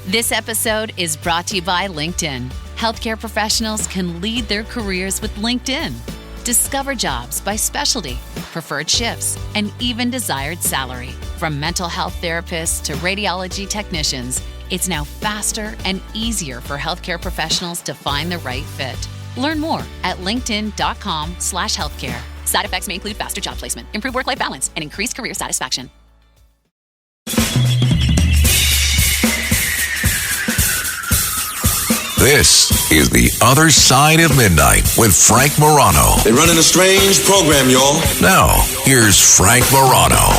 This episode is brought to you by LinkedIn. Healthcare professionals can lead their careers with LinkedIn. Discover jobs by specialty, preferred shifts, and even desired salary. From mental health therapists to radiology technicians, it's now faster and easier for healthcare professionals to find the right fit. Learn more at linkedin.com/healthcare. Side effects may include faster job placement, improved work-life balance, and increased career satisfaction. This is The Other Side of Midnight with Frank Morano. They're running a strange program, y'all. Now, here's Frank Morano.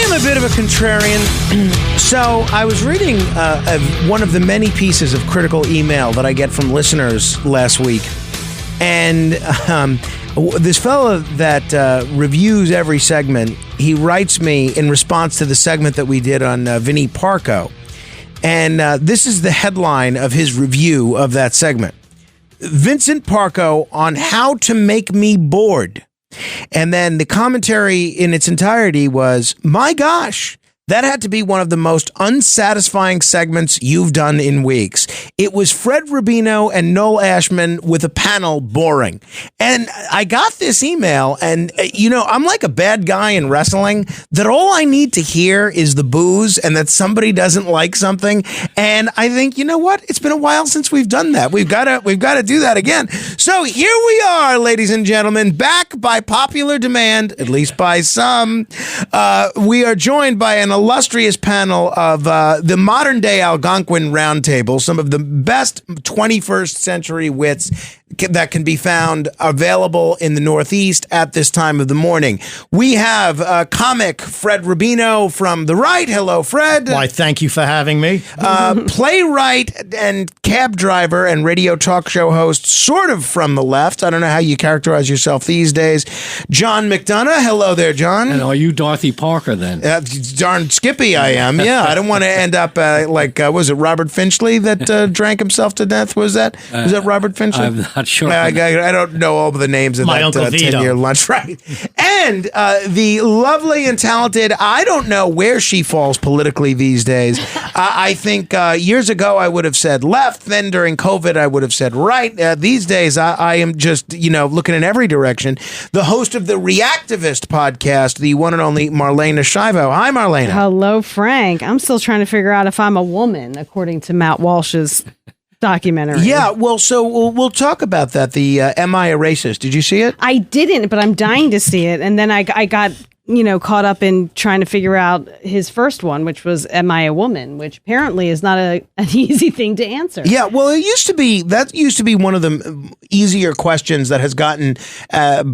A bit of a contrarian. So I was reading one of the many pieces of critical email that I get from listeners last week, and this fellow that reviews every segment, he writes me in response to the segment that we did on Vinnie Parco, and this is the headline of his review of that segment: Vincent Parco on how to make me bored. And then the commentary in its entirety was, my gosh, that had to be one of the most unsatisfying segments you've done in weeks. It was Fred Rubino and Noel Ashman with a panel boring. And I got this email, and, I'm like a bad guy in wrestling, that all I need to hear is the booze and that somebody doesn't like something. And I think, you know what? It's been a while since we've done that. We've got to do that again. So here we are, ladies and gentlemen, back by popular demand, at least by some. We are joined by an illustrious panel of the modern day Algonquin Roundtable, some of the best 21st century wits that can be found available in the Northeast at this time of the morning. We have comic Fred Rubino from the right. Hello, Fred. Why, thank you for having me. Playwright and cab driver and radio talk show host, sort of from the left. I don't know how you characterize yourself these days. John McDonagh. Hello there, John. And are you Dorothy Parker then? Darn Skippy I am. Yeah, I don't want to end up was it Robert Finchley that drank himself to death? Was that Robert Finchley? I'm not sure. I don't know all the names of My that Uncle 10-year lunch, right? And the lovely and talented, I don't know where she falls politically these days. I think years ago I would have said left. Then during COVID I would have said right. These days I am just, looking in every direction. The host of the Reactivist podcast, the one and only Marlaina Schiavo. Hi, Marlaina. Hello, Frank. I'm still trying to figure out if I'm a woman, according to Matt Walsh's documentary. Yeah, well, so we'll talk about that. The Am I a Racist? Did you see it? I didn't, but I'm dying to see it. And then I got caught up in trying to figure out his first one, which was Am I a Woman? Which apparently is not an easy thing to answer. Yeah, well, that used to be one of the easier questions that has gotten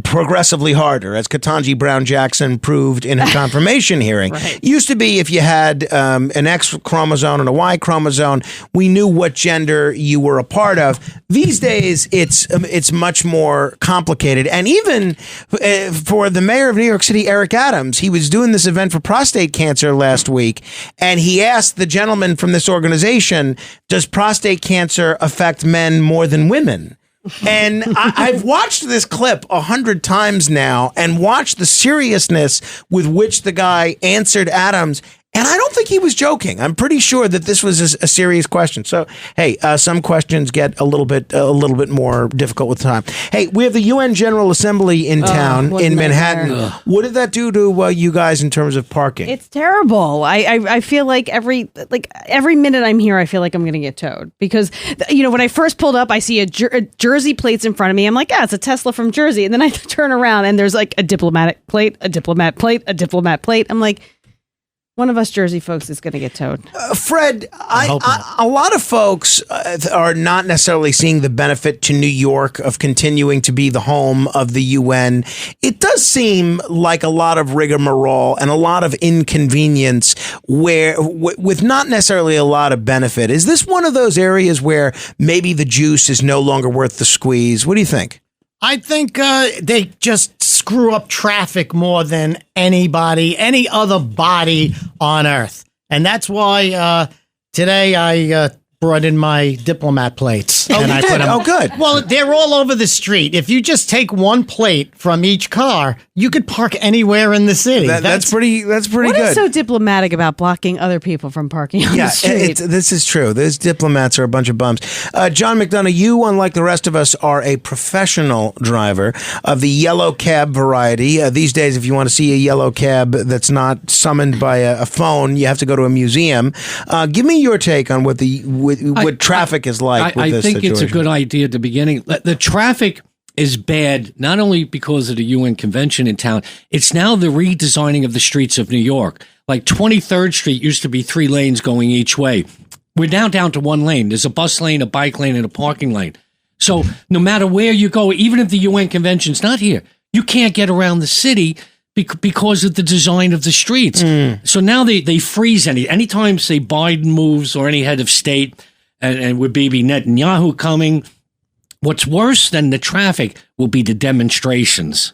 progressively harder, as Ketanji Brown Jackson proved in her confirmation hearing. Right. It used to be if you had an X chromosome and a Y chromosome, we knew what gender you were a part of. These days, it's much more complicated. And even for the mayor of New York City, Eric Adams, he was doing this event for prostate cancer last week, and he asked the gentleman from this organization, does prostate cancer affect men more than women? And I've watched this clip 100 times now and watched the seriousness with which the guy answered Adams. And I don't think he was joking. I'm pretty sure that this was a serious question. So, hey, some questions get a little bit more difficult with time. Hey, we have the UN General Assembly in town in Manhattan. What did that do to you guys in terms of parking? It's terrible. I feel like every minute I'm here, I feel like I'm going to get towed because when I first pulled up, I see a Jersey plates in front of me. I'm like, yeah, it's a Tesla from Jersey, and then I turn around and there's like a diplomatic plate, a diplomat plate, a diplomat plate. I'm like, One of us Jersey folks is going to get towed. Fred, a lot of folks are not necessarily seeing the benefit to New York of continuing to be the home of the UN. It does seem like a lot of rigmarole and a lot of inconvenience where with not necessarily a lot of benefit. Is this one of those areas where maybe the juice is no longer worth the squeeze? What do you think? I think they just screw up traffic more than any other body on Earth. And that's why today I brought in my diplomat plates. Oh, and I put them, oh, good. Well, they're all over the street. If you just take one plate from each car, you could park anywhere in the city. That's pretty What good. is so diplomatic about blocking other people from parking on the street? This is true. Those diplomats are a bunch of bums. John McDonagh, you, unlike the rest of us, are a professional driver of the yellow cab variety. These days, if you want to see a yellow cab that's not summoned by a phone, you have to go to a museum. Give me your take on what what traffic is like with this I think situation. it's a good idea at the beginning. The traffic is bad, not only because of the UN convention in town, it's now the redesigning of the streets of New York. Like 23rd Street used to be 3 lanes going each way. We're now down to 1 lane. There's a bus lane, a bike lane, and a parking lane. So no matter where you go, even if the UN convention's not here, you can't get around the city because of the design of the streets. So now they freeze anytime, say, Biden moves or any head of state, and with Bibi Netanyahu coming. What's worse than the traffic will be the demonstrations,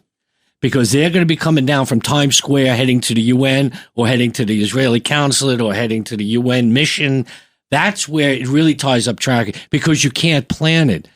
because they're going to be coming down from Times Square, heading to the UN or heading to the Israeli consulate or heading to the UN mission. That's where it really ties up traffic, because you can't plan it.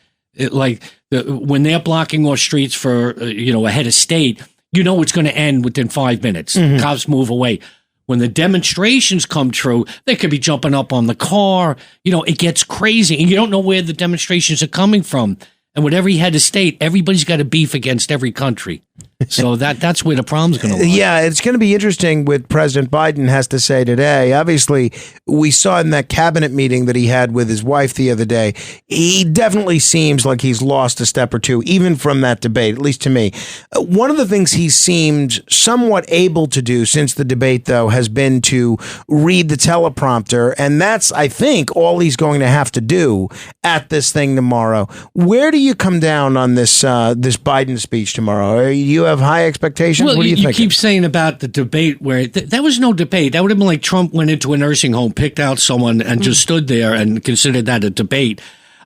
When they're blocking off streets for, a head of state, it's going to end within 5 minutes. Cops move away. When the demonstrations come true, they could be jumping up on the car. It gets crazy, and you don't know where the demonstrations are coming from. And with every head of state, everybody's got a beef against every country. So that's where the problem's going to lie. Yeah, it's going to be interesting what President Biden has to say today. Obviously, we saw in that cabinet meeting that he had with his wife the other day, he definitely seems like he's lost a step or two, even from that debate, at least to me. One of the things he seemed somewhat able to do since the debate, though, has been to read the teleprompter. And that's, I think, all he's going to have to do at this thing tomorrow. Where do you come down on this Biden speech tomorrow? You have high expectations? Well, what do you think? Keep saying about the debate where that was no debate. That would have been like Trump went into a nursing home, picked out someone, and just stood there and considered that a debate.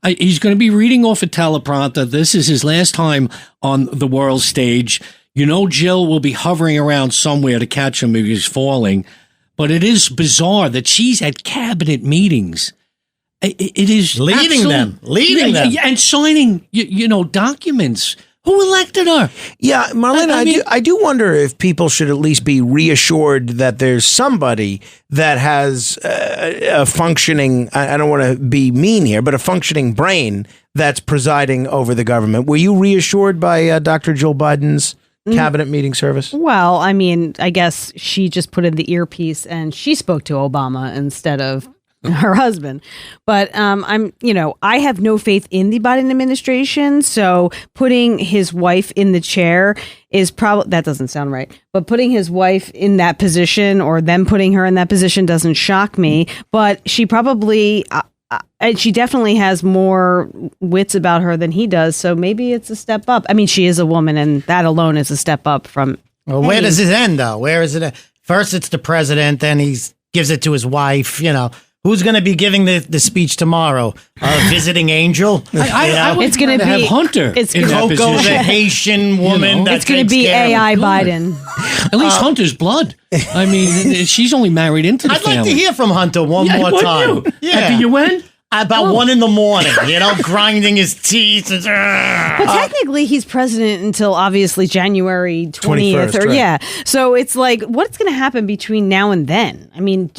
He's going to be reading off a teleprompter. This is his last time on the world stage. Jill will be hovering around somewhere to catch him if he's falling. But it is bizarre that she's at cabinet meetings. It is leading them, and signing, documents. Who elected her? Yeah, Marlaina, I do wonder if people should at least be reassured that there's somebody that has a functioning, I don't want to be mean here, but a functioning brain that's presiding over the government. Were you reassured by Dr. Jill Biden's cabinet meeting service? Well, I mean, I guess she just put in the earpiece and she spoke to Obama instead of her husband. But I have no faith in the Biden administration. So putting his wife in the chair is probably, that doesn't sound right, but putting his wife in that position or them putting her in that position doesn't shock me. But she probably, she definitely has more wits about her than he does. So maybe it's a step up. I mean, she is a woman, and that alone is a step up from. Well, where does it end, though? Where is it? First, it's the president, then he gives it to his wife, Who's going to be giving the speech tomorrow? A visiting angel? It's going to be Hunter. It's Coco, the Haitian woman. It's going to be AI Biden. At least Hunter's blood. I mean, she's only married into the family. I'd like to hear from Hunter one more time. At the UN? About 1 a.m, grinding his teeth. But technically, he's president until obviously January 20th. Or, right. Yeah. So it's like, what's going to happen between now and then? I mean,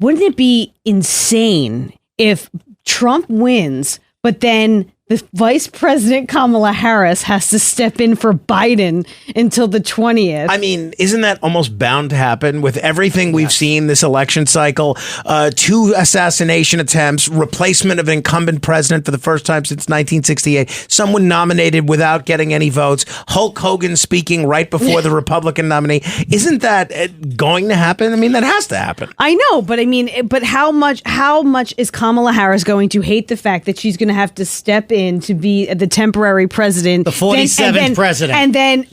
wouldn't it be insane if Trump wins, but then the Vice President Kamala Harris has to step in for Biden until the 20th. I mean, isn't that almost bound to happen with everything we've seen this election cycle? 2 assassination attempts, replacement of an incumbent president for the first time since 1968, someone nominated without getting any votes, Hulk Hogan speaking right before the Republican nominee. Isn't that going to happen? I mean, that has to happen. I know, but I mean, but how much is Kamala Harris going to hate the fact that she's going to have to step in to be the temporary president, the 47th president, and then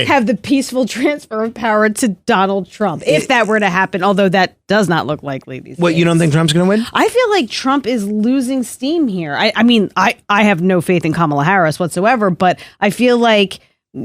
have the peaceful transfer of power to Donald Trump, if that were to happen, although that does not look likely these days. You don't think Trump's going to win? I feel like Trump is losing steam here. I mean, I have no faith in Kamala Harris whatsoever, but I feel like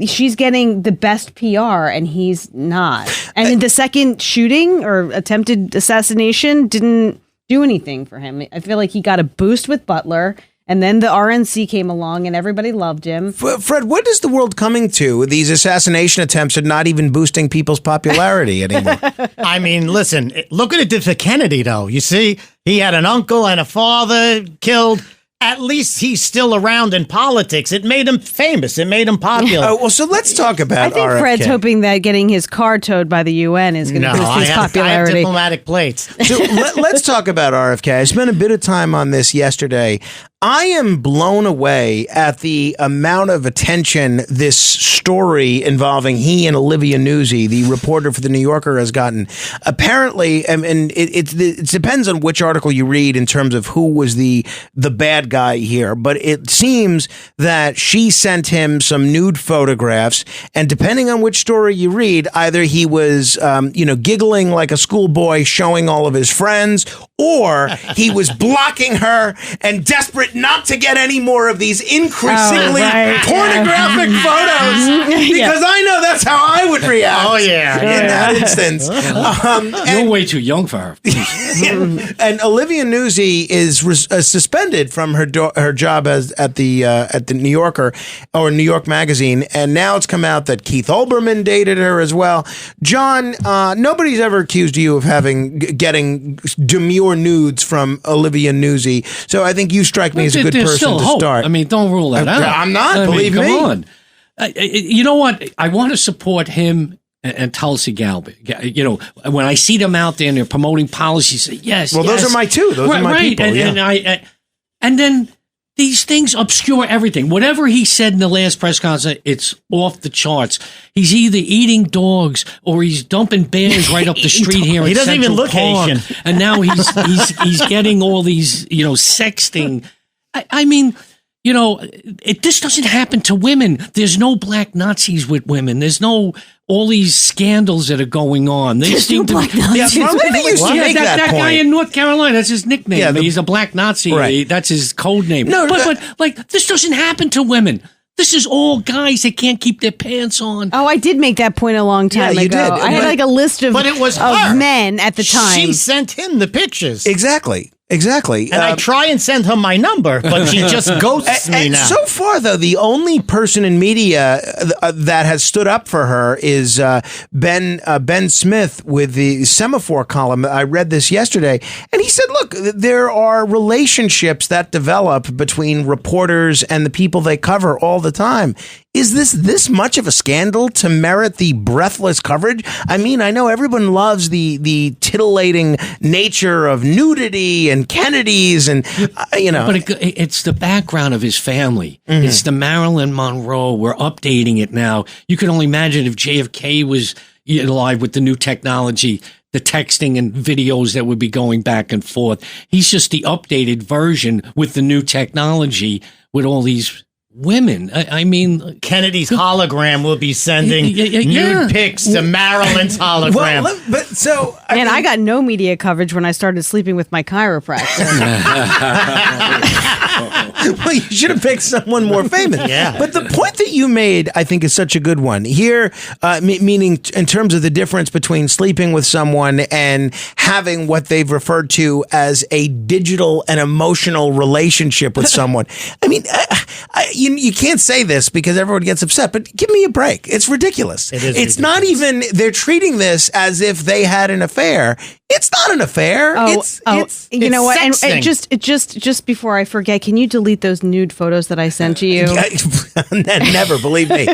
she's getting the best PR and he's not. And the second shooting or attempted assassination didn't do anything for him. I feel like he got a boost with Butler, and then the RNC came along and everybody loved him. Fred, what is the world coming to? These assassination attempts are not even boosting people's popularity anymore. I mean, listen, look at it did for Kennedy, though. You see, he had an uncle and a father killed. At least he's still around in politics. It made him famous. It made him popular. Well, so let's talk about I think RFK. Fred's hoping that getting his car towed by the UN is going to boost his popularity. I have diplomatic plates. So let's talk about RFK. I spent a bit of time on this yesterday. I am blown away at the amount of attention this story involving he and Olivia Nuzzi, the reporter for The New Yorker, has gotten. Apparently, and it depends on which article you read in terms of who was the bad guy here, but it seems that she sent him some nude photographs, and depending on which story you read, either he was giggling like a schoolboy showing all of his friends, or he was blocking her and desperate not to get any more of these increasingly pornographic photos, because I know that's how I would react. Oh yeah, in that instance. You're way too young for her. And Olivia Nuzzi is suspended from her job at the New Yorker or New York Magazine, and now it's come out that Keith Olbermann dated her as well. John, nobody's ever accused you of getting demure nudes from Olivia Nuzzi, so I think you strike me as a good person to start. I mean, don't rule that out. I'm not. Believe me. Come on. You know what? I want to support him and Tulsi Gabbard. You know, when I see them out there and they're promoting policies, yes. Well, those are my two. Those are my people. And then these things obscure everything. Whatever he said in the last press conference, it's off the charts. He's either eating dogs or he's dumping bears right up the street here. He doesn't even look Asian. And now he's getting all these, sexting. I mean, this doesn't happen to women. There's no black Nazis with women. There's no all these scandals that are going on. There's no black Nazis. That guy in North Carolina, that's his nickname. Yeah, he's a black Nazi. Right. That's his code name. But this doesn't happen to women. This is all guys that can't keep their pants on. Oh, I did make that point a long time ago. You did. I had a list of men at the time. She sent him the pictures. Exactly. And I try and send her my number, but she just ghosts me now. So far, though, the only person in media that has stood up for her is Ben Smith with the Semaphore column. I read this yesterday, and he said, look, there are relationships that develop between reporters and the people they cover all the time. Is this much of a scandal to merit the breathless coverage? I mean, I know everyone loves the titillating nature of nudity and Kennedys and, But it's the background of his family. Mm-hmm. It's the Marilyn Monroe. We're updating it now. You can only imagine if JFK was alive with the new technology, the texting and videos that would be going back and forth. He's just the updated version with the new technology with all these women. I mean, Kennedy's hologram will be sending nude pics to Marilyn's hologram. I got no media coverage when I started sleeping with my chiropractor. Well, you should have picked someone more famous. Yeah. But the point that you made, I think, is such a good one. Here, meaning in terms of the difference between sleeping with someone and having what they've referred to as a digital and emotional relationship with someone. I mean, you can't say this because everyone gets upset, but give me a break. It's ridiculous. It is It's ridiculous. not even, they're treating this as if they had an affair. It's not an affair. It's you know what? sexting. And just before I forget, can you delete those nude photos that I sent to you? Never, believe me.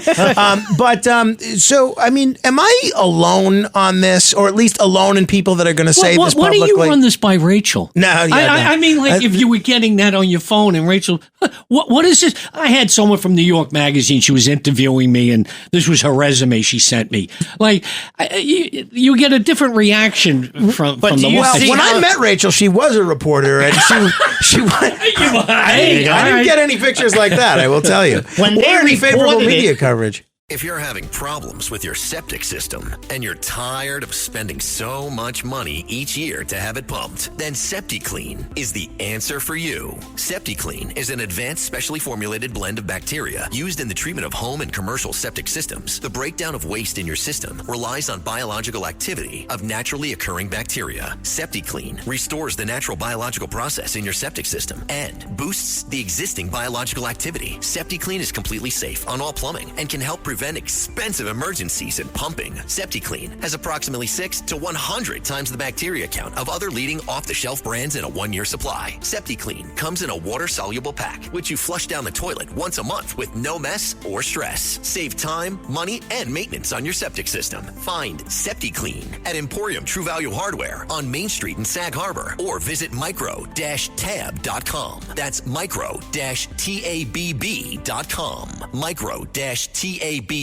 So, I mean, am I alone on this, or at least alone in people that are going to say this publicly? Why do you run this by Rachel? No, I mean, like, if you were getting that on your phone and Rachel, what is this? I had someone from New York Magazine. She was interviewing me, and this was her resume she sent me. Like, you get a different reaction from the well, when I met Rachel, she was a reporter, and she I didn't get any pictures like that, I will tell you. When they any favorable reported media coverage. If you're having problems with your septic system and you're tired of spending so much money each year to have it pumped, then SeptiClean is the answer for you. SeptiClean is an advanced specially formulated blend of bacteria used in the treatment of home and commercial septic systems. The breakdown of waste in your system relies on biological activity of naturally occurring bacteria. SeptiClean restores the natural biological process in your septic system and boosts the existing biological activity. SeptiClean is completely safe on all plumbing and can help prevent expensive emergencies in pumping. SeptiClean has approximately 6 to 100 times the bacteria count of other leading off-the-shelf brands in a 1-year supply. SeptiClean comes in a water-soluble pack, which you flush down the toilet once a month with no mess or stress. Save time, money, and maintenance on your septic system. Find SeptiClean at Emporium True Value Hardware on Main Street in Sag Harbor, or visit micro-tab.com. That's micro-tabb.com. Micro-tabb.com.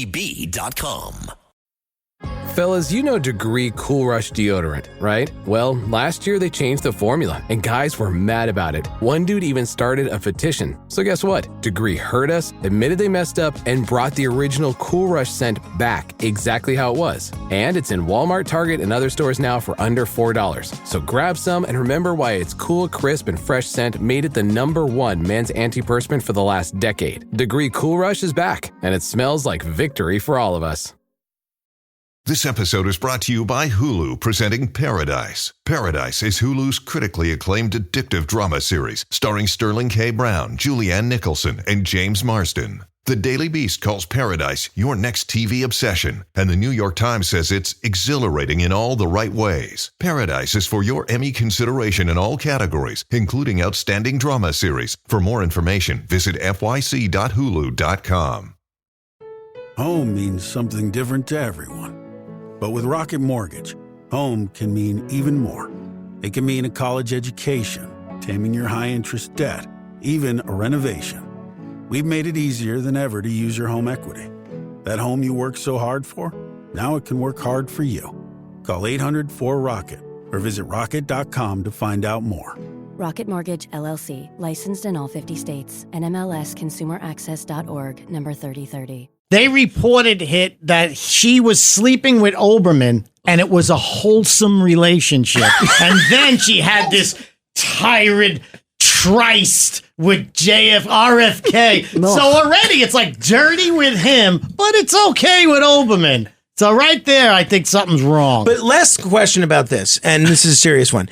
Fellas, you know Degree Cool Rush deodorant, right? Well, last year they changed the formula, and guys were mad about it. One dude even started a petition. So guess what? Degree heard us, admitted they messed up, and brought the original Cool Rush scent back exactly how it was. And it's in Walmart, Target, and other stores now for under $4. So grab some and remember why its cool, crisp, and fresh scent made it the #1 men's antiperspirant for the last decade. Degree Cool Rush is back, and it smells like victory for all of us. This episode is brought to you by Hulu, presenting Paradise. Paradise is Hulu's critically acclaimed addictive drama series, starring Sterling K. Brown, Julianne Nicholson, and James Marsden. The Daily Beast calls Paradise your next TV obsession, and the New York Times says it's exhilarating in all the right ways. Paradise is for your Emmy consideration in all categories, including Outstanding Drama Series. For more information, visit fyc.hulu.com. Home means something different to everyone. But with Rocket Mortgage, home can mean even more. It can mean a college education, taming your high-interest debt, even a renovation. We've made it easier than ever to use your home equity. That home you worked so hard for, now it can work hard for you. Call 800-4ROCKET or visit rocket.com to find out more. Rocket Mortgage, LLC, licensed in all 50 states. NMLSconsumeraccess.org, number 3030. They reported that she was sleeping with Olbermann, and it was a wholesome relationship. And then she had this tirade tryst with RFK. So already it's like dirty with him, but it's okay with Olbermann. So right there, I think something's wrong. But last question about this, and this is a serious one.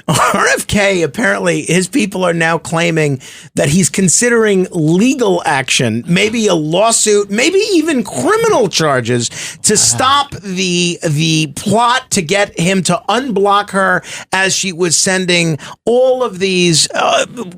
RFK, apparently, his people are now claiming that he's considering legal action, maybe a lawsuit, maybe even criminal charges to stop the plot to get him to unblock her as she was sending all of these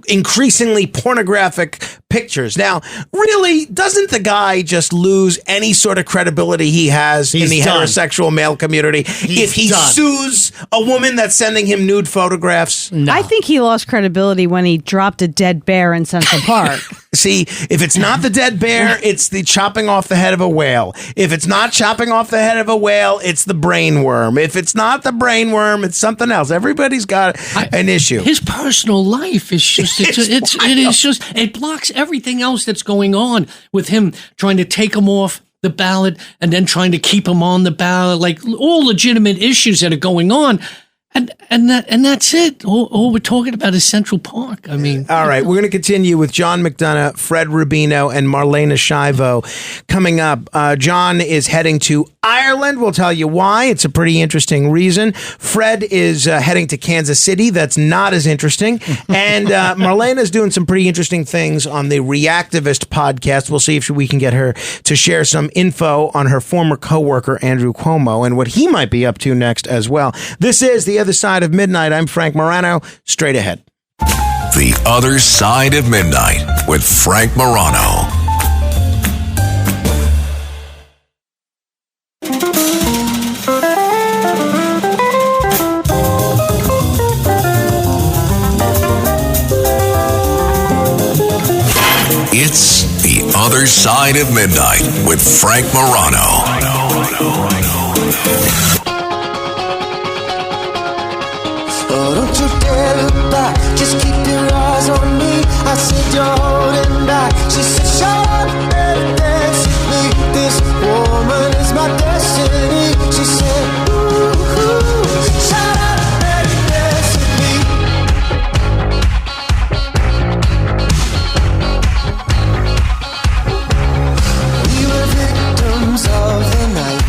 increasingly pornographic pictures. Now, really, doesn't the guy just lose any sort of credibility he has in the heterosexual male community if he sues a woman that's sending him nude photographs? No. I think he lost credibility when he dropped a dead bear in Central Park. See, if it's not the dead bear, it's the chopping off the head of a whale. If it's not chopping off the head of a whale, it's the brain worm. If it's not the brain worm, it's something else. Everybody's got an issue. His personal life is just, it blocks everything else that's going on with him trying to take him off the ballot and then trying to keep him on the ballot, like all legitimate issues that are going on. And that's it. All we're talking about is Central Park. I mean, all right, we're going to continue with John McDonagh, Fred Rubino, and Marlaina Schiavo coming up. John is heading to Ireland. We'll tell you why. It's a pretty interesting reason. Fred is heading to Kansas City. That's not as interesting. And Marlaina is doing some pretty interesting things on the Reactivist podcast. We'll see if we can get her to share some info on her former coworker, Andrew Cuomo, and what he might be up to next as well. This is The Other Side of Midnight. I'm Frank Morano. Straight ahead. The Other Side of Midnight with Frank Morano. It's The Other Side of Midnight with Frank Morano. Oh, don't you dare look back, just keep your eyes on me. I said you're holding back. She said, shut up and dance with me. This woman is my destiny. She said, ooh, shut up and dance with me. We were victims of the night,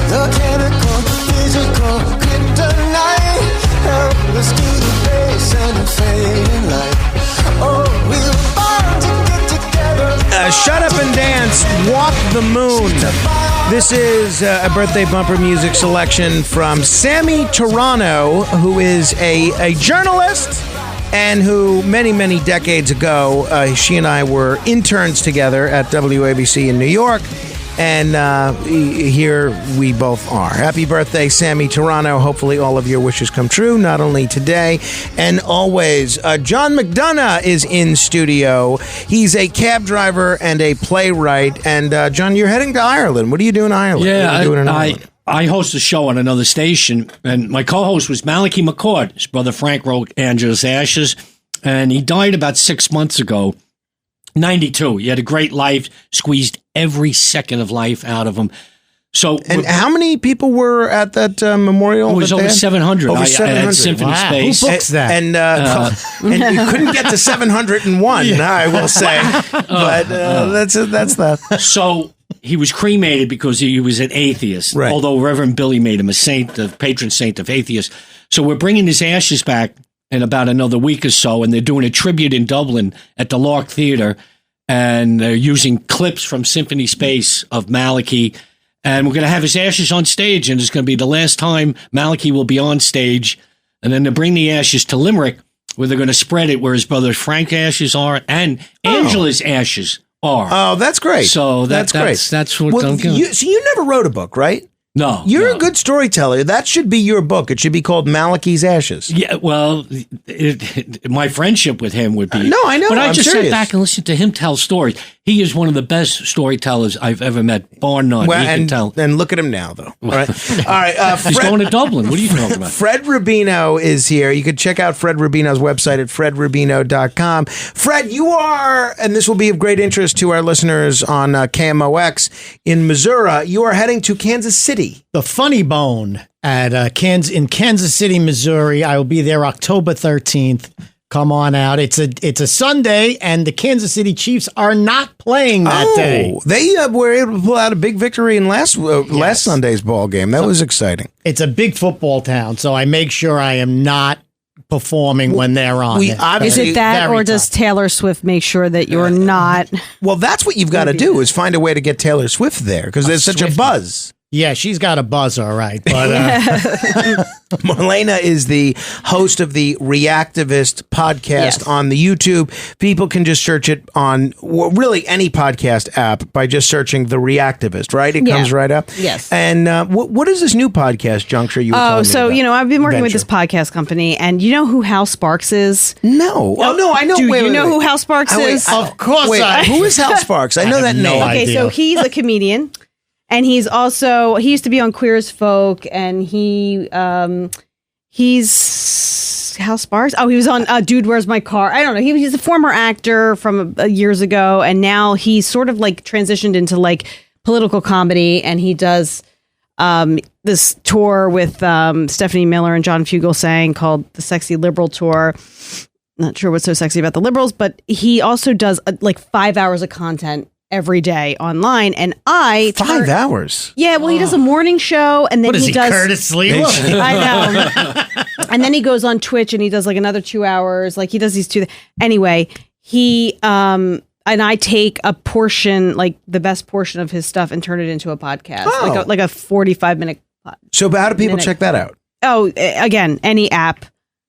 the chemical, physical kryptonite. Helpless to the base and the fading light. Oh, we were born to get together. Shut Up and Dance, Walk the Moon. This is a birthday bumper music selection from Sammy Toronto, who is a journalist and who many, many decades ago, she and I were interns together at WABC in New York. And here we both are. Happy birthday, Sammy Toronto. Hopefully all of your wishes come true, not only today and always. John McDonagh is in studio. He's a cab driver and a playwright. And John, you're heading to Ireland. What are you doing in Ireland? Yeah, I host a show on another station, and my co-host was Malachi McCord. His brother Frank wrote Angela's Ashes, and he died about 6 months ago. 92. He had a great life, squeezed every second of life out of him. So, and how many people were at that memorial? It was over 700. Over 700. At Symphony Space. Who books that? And you couldn't get to 701, I will say. But that's that. So he was cremated because he was an atheist, right. Although Reverend Billy made him a saint, the patron saint of atheists. So we're bringing his ashes back in about another week or so, and they're doing a tribute in Dublin at the Lark Theatre, and they're using clips from Symphony Space of Malachi, and we're going to have his ashes on stage, and it's going to be the last time Malachi will be on stage, and then they bring the ashes to Limerick, where they're going to spread it where his brother Frank's ashes are, and Angela's ashes are. Oh, that's great. So that's great. That's what I'm doing. So you never wrote a book, right? No. You're a good storyteller. That should be your book. It should be called Malachi's Ashes. Yeah, well, my friendship with him would be. No, I know. But I I'm just serious. sat back and listened to him tell stories. He is one of the best storytellers I've ever met, bar none. Well, he can tell. And look at him now, though. All right. All right. He's going to Dublin. What are you talking about? Fred Rubino is here. You can check out Fred Rubino's website at fredrubino.com. Fred, you are, and this will be of great interest to our listeners on KMOX in Missouri, you are heading to Kansas City. The Funny Bone at in Kansas City, Missouri. I will be there October 13th. Come on out. It's a Sunday, and the Kansas City Chiefs are not playing that day. They were able to pull out a big victory in last Sunday's ball game. That was exciting. It's a big football town, so I make sure I am not performing when they're on. Is it that, or does Taylor Swift make sure that you're not? Well, that's what you've got to do, is find a way to get Taylor Swift there, because there's such a buzz. Yeah, she's got a buzz, all right. But Marlaina is the host of the Reactivist podcast on the YouTube. People can just search it on really any podcast app by just searching the Reactivist, right? It comes right up. Yes. And what is this new podcast juncture you were telling me so, about? I've been working with this podcast company, and you know who Hal Sparks is? No. Oh, no, I know. Do you know who Hal Sparks is? Of course who is Hal Sparks? I know that name. Okay, so he's a comedian. And he used to be on Queer as Folk, and he's Hal Sparks. Oh, he was on Dude, Where's My Car? I don't know. He's a former actor from years ago, and now he's sort of like transitioned into like political comedy, and he does this tour with Stephanie Miller and John Fugelsang called the Sexy Liberal Tour. Not sure what's so sexy about the liberals, but he also does like 5 hours of content every day online, and I 5 hours. Yeah, well, he does a morning show, and then What is he, does Curtis Lee? I know. And then he goes on Twitch and he does like another 2 hours. Like he does these two. Anyway, he and I take a portion, like the best portion of his stuff, and turn it into a podcast, like a 45-minute. So how do people check that out? Oh, again, any app,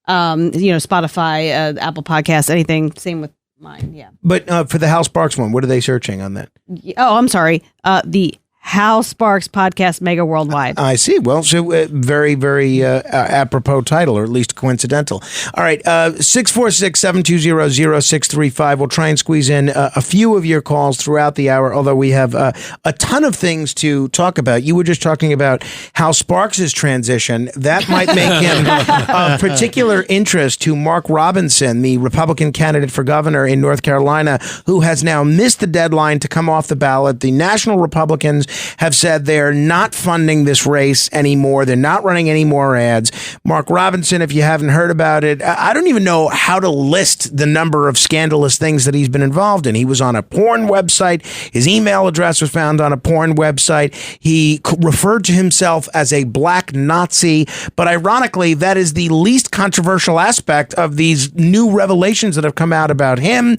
Spotify, Apple Podcasts, anything. Same with mine. Yeah. But for the Hal Sparks one, what are they searching on that? Oh, I'm sorry. The Hal Sparks Podcast Mega Worldwide. I see. Well, so very, very apropos title, or at least coincidental. All right, 646-720-0635. We'll try and squeeze in a few of your calls throughout the hour, although we have a ton of things to talk about. You were just talking about Hal Sparks' transition. That might make him of particular interest to Mark Robinson, the Republican candidate for governor in North Carolina, who has now missed the deadline to come off the ballot. The National Republicans have said they're not funding this race anymore. They're not running any more ads. Mark Robinson, if you haven't heard about it, I don't even know how to list the number of scandalous things that he's been involved in. He was on a porn website. His email address was found on a porn website. He referred to himself as a black Nazi. But ironically, that is the least controversial aspect of these new revelations that have come out about him.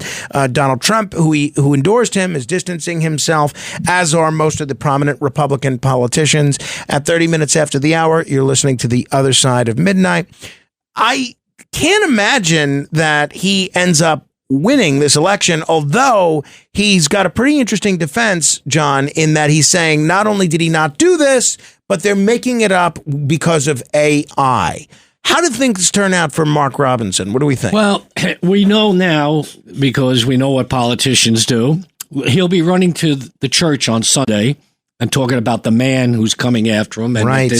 Donald Trump, who endorsed him, is distancing himself, as are most of the prominent Republican politicians. At 30 minutes after the hour, you're listening to The Other Side of Midnight. I can't imagine that he ends up winning this election, although he's got a pretty interesting defense, John, in that he's saying not only did he not do this, but they're making it up because of AI. How did things turn out for Mark Robinson? What do we think? Well, we know now, because we know what politicians do. He'll be running to the church on Sunday and talking about the man who's coming after him. And right.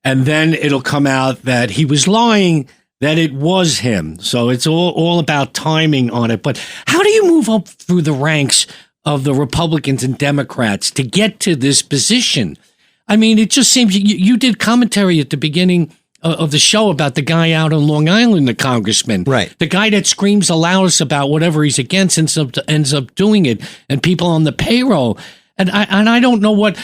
And then it'll come out that he was lying, that it was him. So it's all about timing on it. But how do you move up through the ranks of the Republicans and Democrats to get to this position? I mean, it just seems you did commentary at the beginning of the show about the guy out on Long Island, the congressman. Right. The guy that screams the loudest about whatever he's against ends up doing it, and people on the payroll. And I don't know what,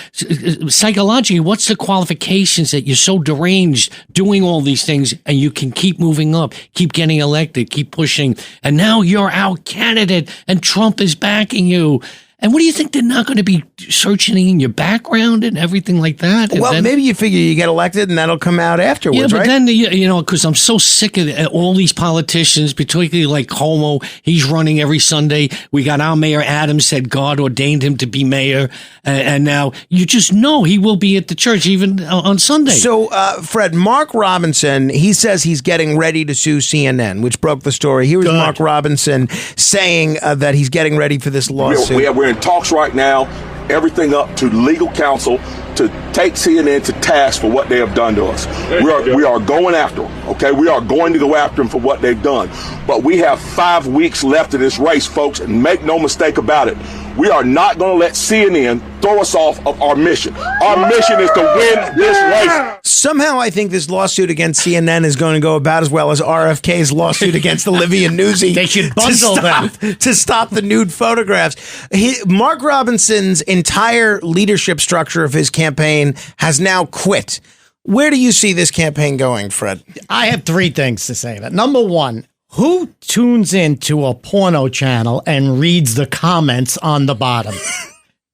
psychologically, what's the qualifications that you're so deranged doing all these things and you can keep moving up, keep getting elected, keep pushing. And now you're our candidate and Trump is backing you. And what do you think? They're not going to be searching in your background and everything like that? And well, then, maybe you figure you get elected and that'll come out afterwards, yeah, but right? then, because I'm so sick of all these politicians, particularly like Cuomo. He's running every Sunday. We got our Mayor Adams said God ordained him to be mayor. And now you just know he will be at the church even on Sunday. So, Fred, Mark Robinson, he says he's getting ready to sue CNN, which broke the story. Here was Mark Robinson saying that he's getting ready for this lawsuit. We're in talks right now, everything up to legal counsel to take CNN to task for what they have done to us. We are going after them, okay? We are going to go after them for what they've done. But we have 5 weeks left in this race, folks, and make no mistake about it. We are not going to let CNN throw us off of our mission. Our mission is to win this race. Somehow I think this lawsuit against CNN is going to go about as well as RFK's lawsuit against Olivia Newsy. They should bundle them to stop the nude photographs. Mark Robinson's entire leadership structure of his campaign has now quit. Where do you see this campaign going, Fred? I have 3 things to say. That number one, who tunes into a porno channel and reads the comments on the bottom?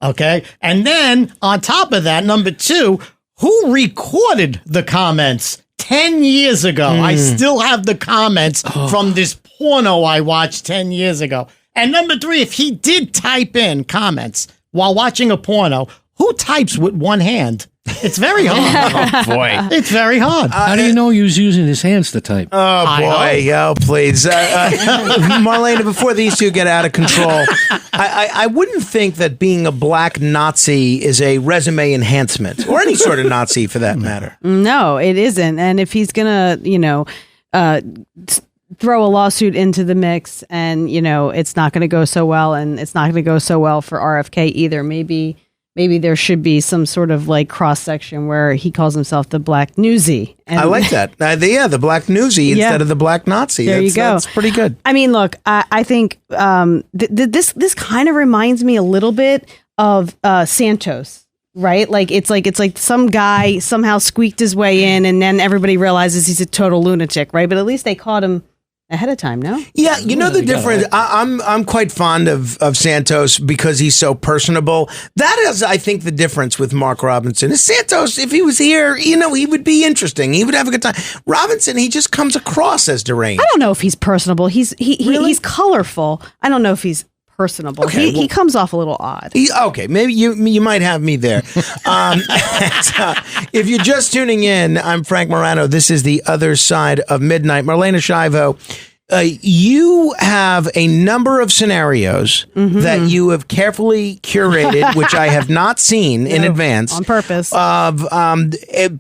Okay. And then on top of that, number 2, who recorded the comments 10 years ago? I still have the comments from this porno I watched 10 years ago. And number 3, if he did type in comments while watching a porno, who types with one hand? It's very hard. Oh, boy. It's very hard. How do you know he was using his hands to type? Oh, boy. Oh, please. Marlaina, before these two get out of control, I wouldn't think that being a black Nazi is a resume enhancement, or any sort of Nazi for that matter. No, it isn't. And if he's going to, throw a lawsuit into the mix and, it's not going to go so well, and it's not going to go so well for RFK either, maybe maybe there should be some sort of like cross section where he calls himself the Black Newsie. And I like that. The Black Newsie instead of the Black Nazi. There you go. That's pretty good. I mean, look, I think this kind of reminds me a little bit of Santos, right? It's like some guy somehow squeaked his way in, and then everybody realizes he's a total lunatic, right? But at least they caught him ahead of time, no? Yeah, you know the difference. I'm quite fond of Santos because he's so personable. That is, I think, the difference with Mark Robinson. Is Santos, if he was here, he would be interesting. He would have a good time. Robinson, he just comes across as deranged. I don't know if he's personable. He's colorful. I don't know if he's personable. Okay, he comes off a little odd. Okay, maybe you might have me there. If you're just tuning in, I'm Frank Morano. This is The Other Side of Midnight. Marlaina Schiavo, you have a number of scenarios that you have carefully curated, which I have not seen in advance. On purpose. Of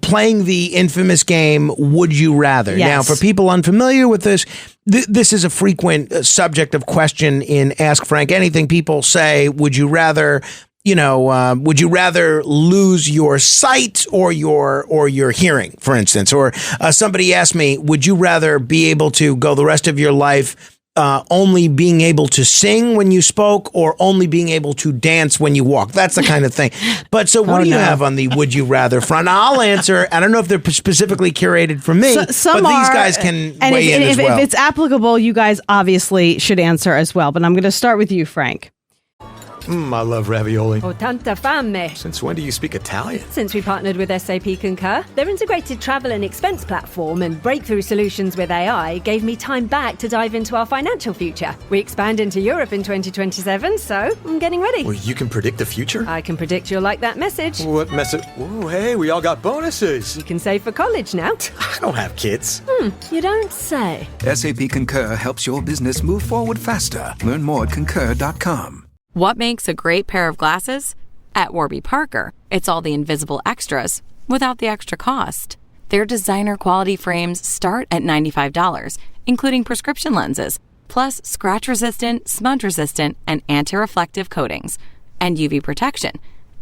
playing the infamous game, Would You Rather? Yes. Now, for people unfamiliar with this, this is a frequent subject of question in Ask Frank Anything. People say, would you rather, would you rather lose your sight or your hearing, for instance? Or somebody asked me, would you rather be able to go the rest of your life only being able to sing when you spoke or only being able to dance when you walk? That's the kind of thing. But so what do you have on the would you rather front? I'll answer. I don't know if they're specifically curated for me, but these guys can weigh in as well. If it's applicable, you guys obviously should answer as well. But I'm going to start with you, Frank. I love ravioli. Oh, tanta fame. Since when do you speak Italian? Since we partnered with SAP Concur, their integrated travel and expense platform and breakthrough solutions with AI gave me time back to dive into our financial future. We expand into Europe in 2027, so I'm getting ready. Well, you can predict the future? I can predict you'll like that message. What message? Oh, hey, we all got bonuses. You can save for college now. I don't have kids. You don't say. SAP Concur helps your business move forward faster. Learn more at concur.com. What makes a great pair of glasses? At Warby Parker, it's all the invisible extras without the extra cost. Their designer quality frames start at $95, including prescription lenses, plus scratch-resistant, smudge-resistant, and anti-reflective coatings, and UV protection,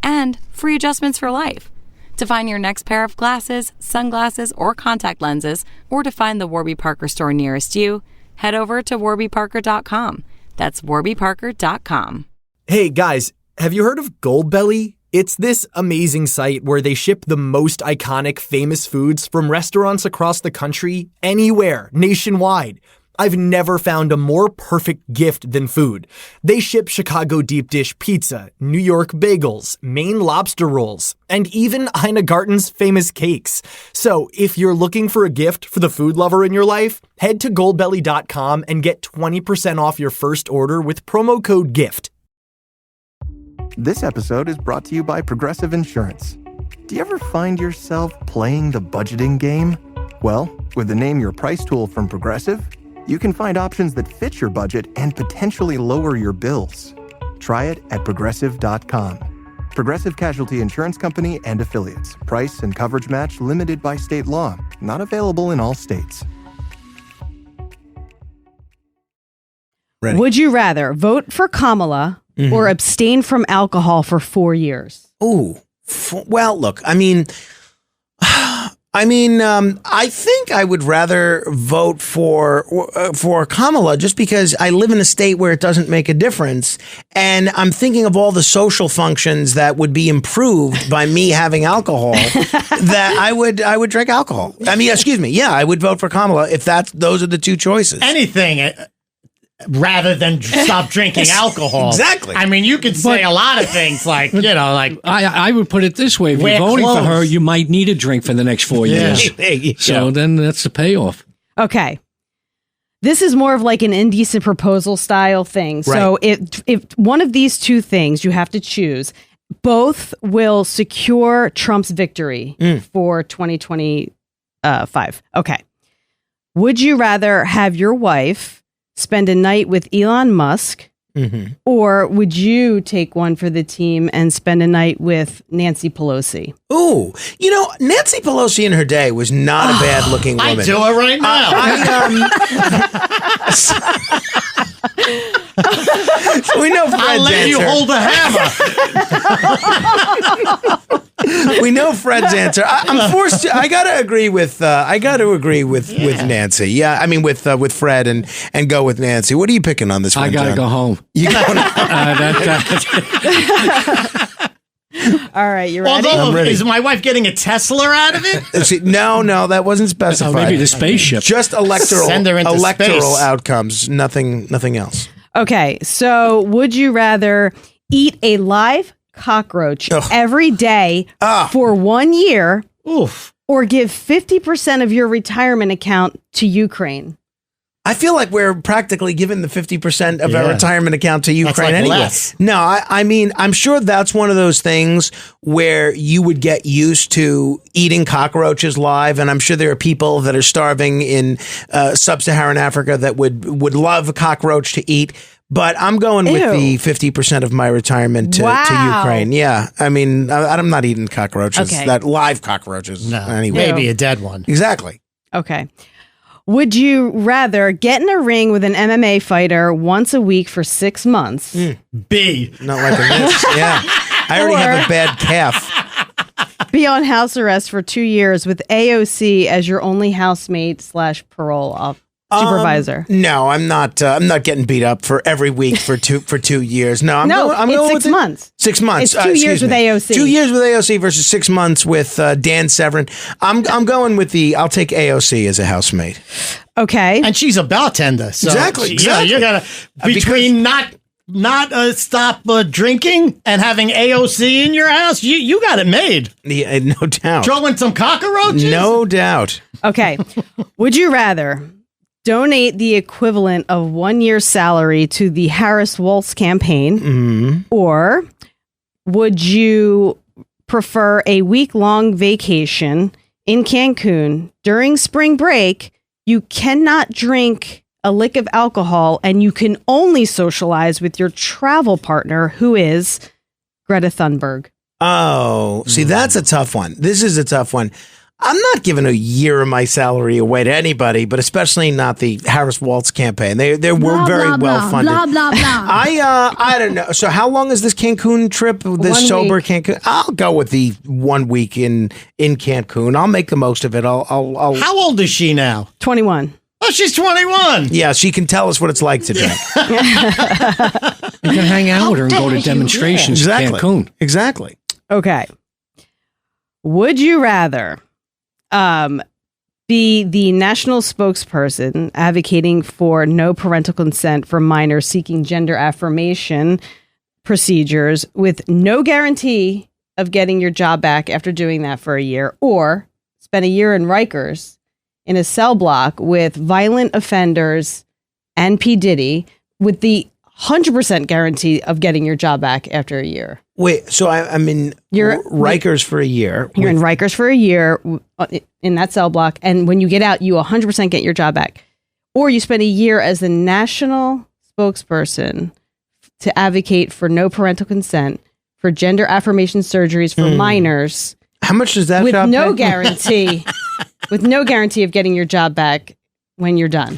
and free adjustments for life. To find your next pair of glasses, sunglasses, or contact lenses, or to find the Warby Parker store nearest you, head over to warbyparker.com. That's warbyparker.com. Hey guys, have you heard of Goldbelly? It's this amazing site where they ship the most iconic famous foods from restaurants across the country, anywhere, nationwide. I've never found a more perfect gift than food. They ship Chicago deep dish pizza, New York bagels, Maine lobster rolls, and even Ina Garten's famous cakes. So if you're looking for a gift for the food lover in your life, head to goldbelly.com and get 20% off your first order with promo code GIFT. This episode is brought to you by Progressive Insurance. Do you ever find yourself playing the budgeting game? Well, with the Name Your Price tool from Progressive, you can find options that fit your budget and potentially lower your bills. Try it at Progressive.com. Progressive Casualty Insurance Company and Affiliates. Price and coverage match limited by state law. Not available in all states. Ready. Would you rather vote for Kamala or abstain from alcohol for 4 years? Ooh, well, look, I think I would rather vote for Kamala just because I live in a state where it doesn't make a difference, and I'm thinking of all the social functions that would be improved by me having alcohol. That I would drink alcohol. I would vote for Kamala if those are the two choices. Anything. Rather than stop drinking alcohol. Exactly. I mean, you could say a lot of things like, I would put it this way. If you're voting for her, you might need a drink for the next 4 years. So then that's the payoff. Okay. This is more of like an indecent proposal style thing. Right. So if one of these two things you have to choose, both will secure Trump's victory for 2025. Okay. Would you rather have your wife spend a night with Elon Musk, or would you take one for the team and spend a night with Nancy Pelosi? Ooh, Nancy Pelosi in her day was not a bad looking woman. I do it right now. We know Fred's I'll let you answer. hold the hammer. We know Fred's answer. I'm forced to. I gotta agree with. With Nancy. Yeah, I mean with Fred and go with Nancy. What are you picking on this one? I gotta John? go home. You going? All right, you ready? Although, I'm ready. is my wife getting a Tesla out of it? See, no, that wasn't specified. Maybe the spaceship. Just electoral Send her into space. outcomes. Nothing else. Okay, so would you rather eat a live cockroach Ugh. every day for 1 year, or give 50% of your retirement account to Ukraine? I feel like we're practically giving the 50% of our Yeah. retirement account to Ukraine like anyway. less. No, I mean, I'm sure that's one of those things where you would get used to eating cockroaches live. And I'm sure there are people that are starving in sub-Saharan Africa that would love a cockroach to eat. But I'm going with the 50% of my retirement to Ukraine. Yeah. I mean, I'm not eating cockroaches, Okay. that live cockroaches. No, anyway. maybe a dead one. Exactly. Okay. Would you rather get in a ring with an MMA fighter once a week for 6 months? B. Not like a miss. Yeah. I already have a bad calf. Be on house arrest for 2 years with AOC as your only housemate / parole supervisor? No, I'm not. I'm not getting beat up for every week for 2 years. No, I'm going it's with 6 months. 6 months. It's 2 years excuse with me. AOC. 2 years with AOC versus 6 months with Dan Severin. I'm going with I'll take AOC as a housemate. Okay. And she's a bartender. So Exactly. Yeah, you gotta between not stop drinking and having AOC in your house. You got it made. Yeah, no doubt. Throw in some cockroaches. No doubt. Okay. Would you rather donate the equivalent of 1 year's salary to the Harris Waltz campaign, or would you prefer a week-long vacation in Cancun during spring break? You cannot drink a lick of alcohol, and you can only socialize with your travel partner, who is Greta Thunberg. Oh, see, that's a tough one. This is a tough one. I'm not giving a year of my salary away to anybody, but especially not the Harris Waltz campaign. They were very well funded. Blah, blah, blah. I don't know. So how long is this Cancun trip? This 1 sober week. Cancun? I'll go with the 1 week in Cancun. I'll make the most of it. I'll How old is she now? 21. Oh, she's 21. Yeah, she can tell us what it's like to drink. You can hang out with her and go to demonstrations in Exactly. Cancun. Exactly. Okay. Would you rather be the national spokesperson advocating for no parental consent for minors seeking gender affirmation procedures with no guarantee of getting your job back after doing that for a year, or spend a year in Rikers in a cell block with violent offenders and P. Diddy with the 100% guarantee of getting your job back after a year? Wait, so I'm in Rikers for a year. You're in Rikers for a year in that cell block, and when you get out, you 100% get your job back. Or you spend a year as the national spokesperson to advocate for no parental consent for gender affirmation surgeries for minors. How much does that with job no pay? guarantee, with no guarantee of getting your job back when you're done?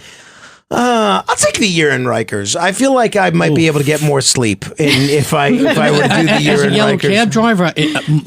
I'll take the year in Rikers. I feel like I might be able to get more sleep if I were to do the year As a in yellow Rikers. cab driver,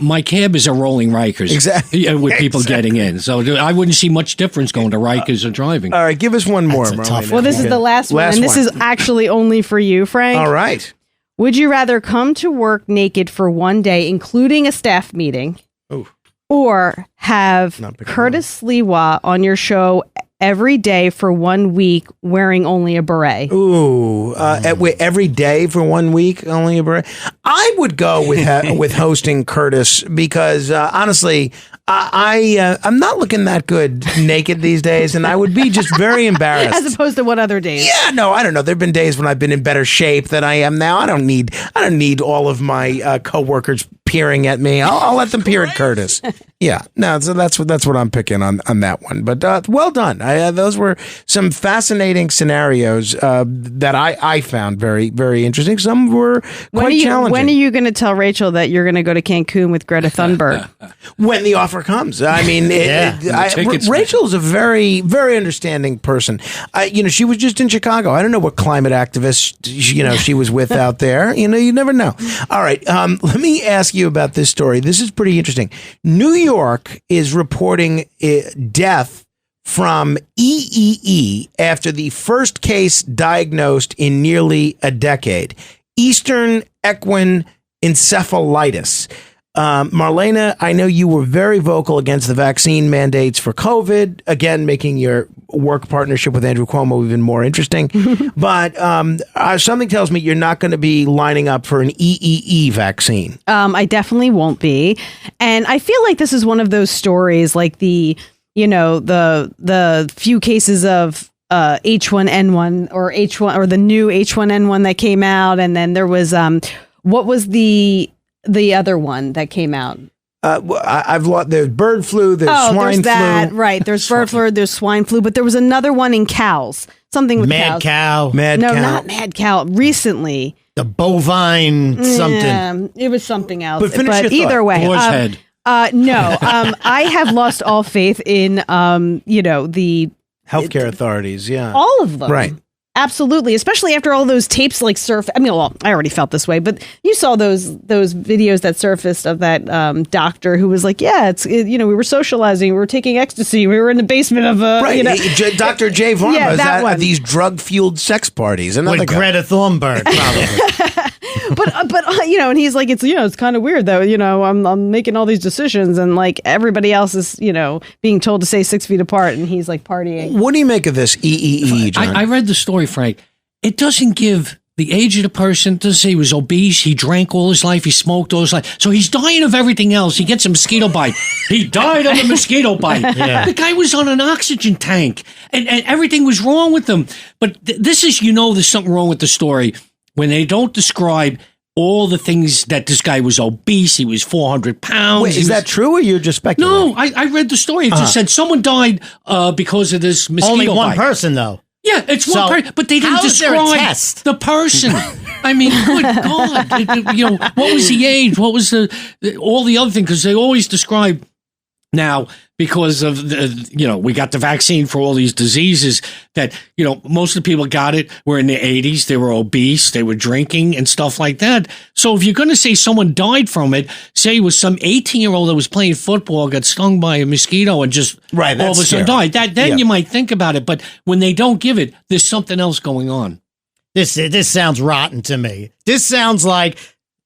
my cab is a rolling Rikers. Exactly. With people getting in. So I wouldn't see much difference going to Rikers or driving. All right, give us one more, tough Marlaina. Well, this is the last one, and this is actually only for you, Frank. All right. Would you rather come to work naked for 1 day, including a staff meeting, Ooh. or have Curtis Sliwa on your show every day for 1 week wearing only a beret? Ooh, every day for 1 week, only a beret. I would go with hosting Curtis because honestly, I'm not looking that good naked these days, and I would be just very embarrassed. As opposed to what other days? Yeah, no, I don't know. There've been days when I've been in better shape than I am now. I don't need all of my coworkers peering at me. I'll let them peer at Curtis. Yeah, no, so that's what I'm picking on that one. But well done. Those were some fascinating scenarios that I found very, very interesting. Some were quite challenging. When are you going to tell Rachel that you're going to go to Cancun with Greta Thunberg? When the offer comes. I mean, Rachel's a very, very understanding person. She was just in Chicago. I don't know what climate activist she was with out there. You never know. All right, let me ask you about this story. This is pretty interesting. New York is reporting death from EEE after the first case diagnosed in nearly a decade. Eastern equine encephalitis. Marlaina, I know you were very vocal against the vaccine mandates for COVID, again, making your work partnership with Andrew Cuomo even more interesting. But something tells me you're not going to be lining up for an EEE vaccine. I definitely won't be. And I feel like this is one of those stories like the few cases of H1N1 or H1 or the new H1N1 that came out. And then there was what was the other one that came out? I've lost. There's bird flu. There's swine flu. Right. There's bird flu. There's swine flu. But there was another one in cows. Something with mad cows. Cow. No, not mad cow. Recently, the bovine something. Yeah, it was something else. But finish your either thought. way, Boar's head. No. I have lost all faith in the healthcare authorities. Yeah, all of them. Right. Absolutely, especially after all those tapes I already felt this way, but you saw those videos that surfaced of that doctor who was like, we were socializing, we were taking ecstasy, we were in the basement of Dr. J. Varma Yeah, is that one. at these drug-fueled sex parties. With Greta Thunberg, probably. but and he's like, it's kind of weird though, I'm making all these decisions and like everybody else is, being told to stay 6 feet apart and he's like partying. What do you make of this EEE, John? I read the story, Frank. It doesn't give the age of the person. It doesn't say he was obese. He drank all his life. He smoked all his life. So he's dying of everything else. He gets a mosquito bite. He died of a mosquito bite. Yeah. The guy was on an oxygen tank and everything was wrong with him. But this is, there's something wrong with the story when they don't describe all the things that this guy was obese. He was 400 pounds. Wait, is that true or you're just speculating? No, I read the story. It just said someone died because of this mosquito Only one bite. person, though. Yeah, it's one person, but they didn't describe the person. I mean, good God. What was the age? What was all the other things? Because they always describe now, because of we got the vaccine for all these diseases that, most of the people got it were in their 80s. They were obese. They were drinking and stuff like that. So if you're going to say someone died from it, say it was some 18-year-old that was playing football, got stung by a mosquito and just all of a sudden died. Then you might think about it. But when they don't give it, there's something else going on. This sounds rotten to me. This sounds like,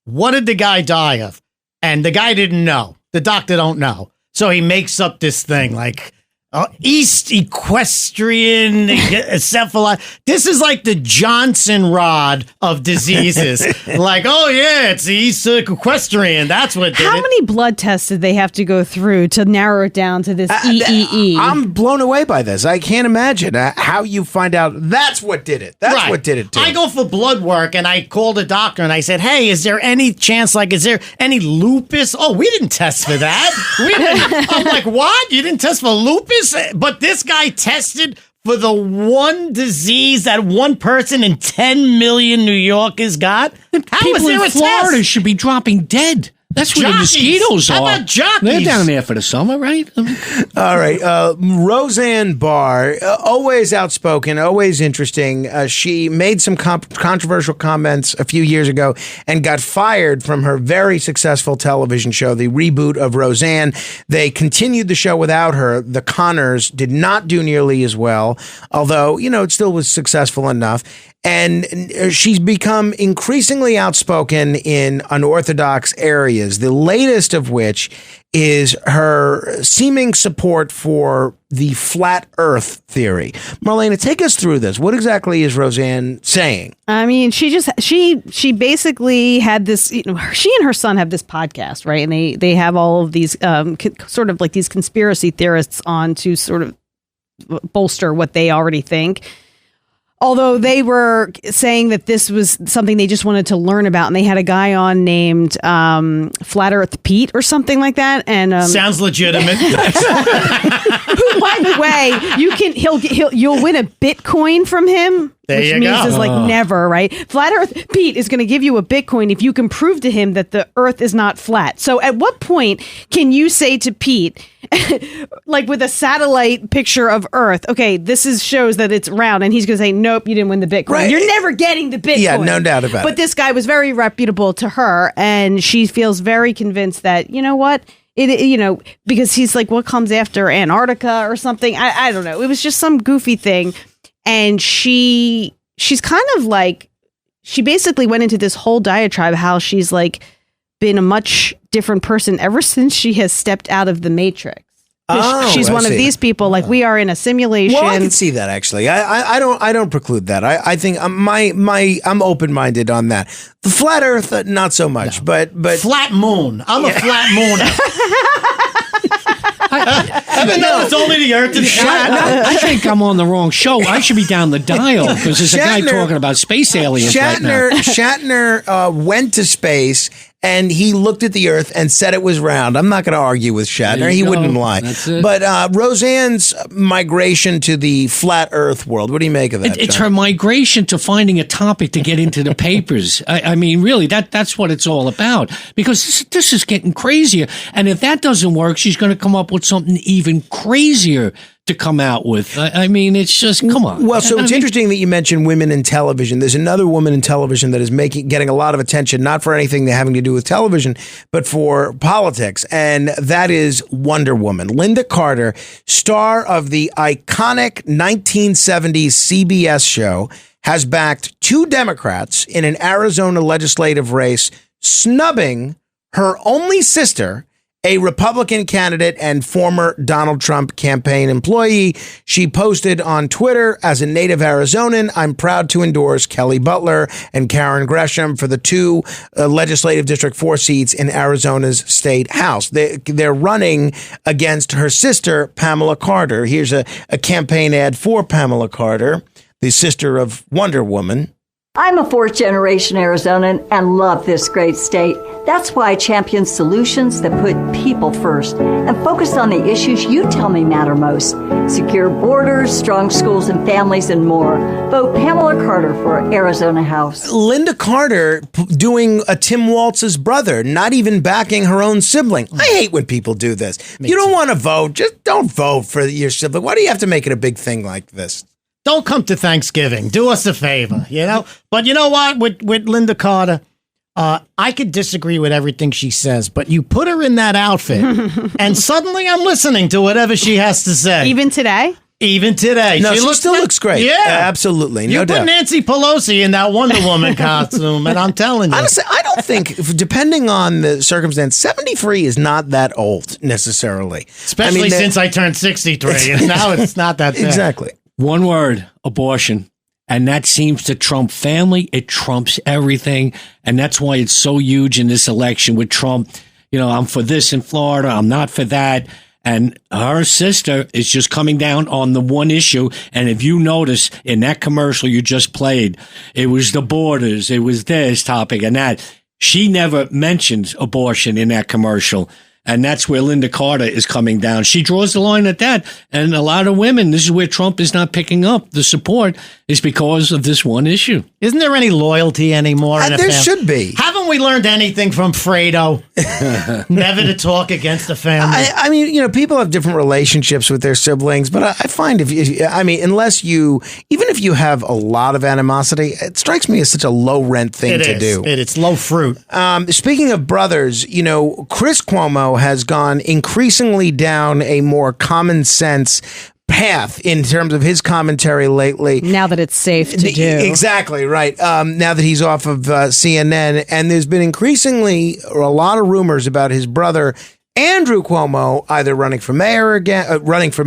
what did the guy die of? And the guy didn't know. The doctor don't know. So he makes up this thing like East Equestrian Encephalitis. This is like the Johnson rod of diseases. Like, it's the East Equestrian. That's what did How it. many blood tests did they have to go through to narrow it down to this EEE? I'm blown away by this. I can't imagine how you find out that's what did it. That's Right. what did it to I go for blood work and I called a doctor and I said, hey, is there any chance, is there any lupus? Oh, we didn't test for that. We didn't. I'm like, what? You didn't test for lupus? But this guy tested for the one disease that one person in 10 million New Yorkers got? How People is there in a Florida test? should be dropping dead. That's where Jockeys. the mosquitoes are. How about jockeys? They're down there for the summer, right? All right. Roseanne Barr, always outspoken, always interesting. She made some controversial comments a few years ago and got fired from her very successful television show, the reboot of Roseanne. They continued the show without her. The Connors did not do nearly as well, although, it still was successful enough. And she's become increasingly outspoken in unorthodox areas, the latest of which is her seeming support for the flat earth theory. Marlaina, take us through this. What exactly is Roseanne saying? I mean, she basically had this, she and her son have this podcast, right? And they have all of these sort of like these conspiracy theorists on to sort of bolster what they already think. Although they were saying that this was something they just wanted to learn about, and they had a guy on named Flat Earth Pete or something like that. And sounds legitimate. Who, by the way, you'll win a Bitcoin from him. There which you means go. is like never, right? Flat Earth Pete is going to give you a Bitcoin if you can prove to him that the Earth is not flat. So at what point can you say to Pete, like with a satellite picture of Earth, okay, this shows that it's round, and he's going to say, nope, you didn't win the Bitcoin. Right. You're never getting the Bitcoin. Yeah, no doubt about it. But this guy was very reputable to her, and she feels very convinced that, you know what? Because he's like, what comes after Antarctica or something? I don't know. It was just some goofy thing. And she's kind of like, she basically went into this whole diatribe how she's like been a much different person ever since she has stepped out of the Matrix. She's one of these people, like, we are in a simulation. Well, I can see that actually. I don't preclude that. I think I'm open minded on that. The flat Earth, not so much, but flat moon. I'm a flat mooner. Even though it's only the Earth and I think I'm on the wrong show. I should be down the dial because there's a guy talking about space aliens right now. Shatner went to space and he looked at the Earth and said it was round. I'm not going to argue with Shatner. He wouldn't lie. That's it. But Roseanne's migration to the flat Earth world, what do you make of that? It's her migration to finding a topic to get into the papers. I mean, really, that's what it's all about. Because this is getting crazier. And if that doesn't work, she's going to come up with something even crazier to come out with. I mean, it's just, come on. Well, so it's interesting that you mentioned women in television. There's another woman in television that is getting a lot of attention, not for anything having to do with television, but for politics. And that is Wonder Woman. Linda Carter, star of the iconic 1970s CBS show, has backed 2 Democrats in an Arizona legislative race, snubbing her only sister, a Republican candidate and former Donald Trump campaign employee. She posted on Twitter, as a native Arizonan, I'm proud to endorse Kelly Butler and Karen Gresham for the 2 legislative District 4 seats in Arizona's state house. They're running against her sister, Pamela Carter. Here's a campaign ad for Pamela Carter, the sister of Wonder Woman. I'm a 4th-generation Arizonan and love this great state. That's why I champion solutions that put people first and focus on the issues you tell me matter most. Secure borders, strong schools and families, and more. Vote Pamela Carter for Arizona House. Linda Carter doing a Tim Walz's brother, not even backing her own sibling. I hate when people do this. You don't want to vote, just don't vote for your sibling. Why do you have to make it a big thing like this? Don't come to Thanksgiving. Do us a favor, you know? But you know what? With Linda Carter, I could disagree with everything she says, but you put her in that outfit, and suddenly I'm listening to whatever she has to say. Even today? Even today. No, she still looks great. Yeah. Absolutely. No doubt. You put Nancy Pelosi in that Wonder Woman costume, and I'm telling you. Honestly, I don't think, depending on the circumstance, 73 is not that old necessarily. Especially since I turned 63, and now it's not that bad. Exactly. One word, abortion. And that seems to trump family. It trumps everything. And that's why it's so huge in this election with Trump. You know, I'm for this in Florida. I'm not for that. And her sister is just coming down on the one issue. And if you notice in that commercial you just played, it was the borders. It was this topic and that. She never mentions abortion in that commercial. And that's where Linda Carter is coming down. She draws the line at that. And a lot of women, this is where Trump is not picking up the support, is because of this one issue. Isn't there any loyalty anymore? There should be. Haven't we learned anything from Fredo? Never to talk against the family. I mean, you know, people have different relationships with their siblings, but I find unless you, even if you have a lot of animosity, it strikes me as such a low rent thing to do. It's low fruit. Speaking of brothers, you know, Chris Cuomo has gone increasingly down a more common sense path in terms of his commentary lately. Now that it's safe to do. Exactly, right. Now that he's off of CNN, and there's been increasingly a lot of rumors about his brother Andrew Cuomo either running for mayor again, running for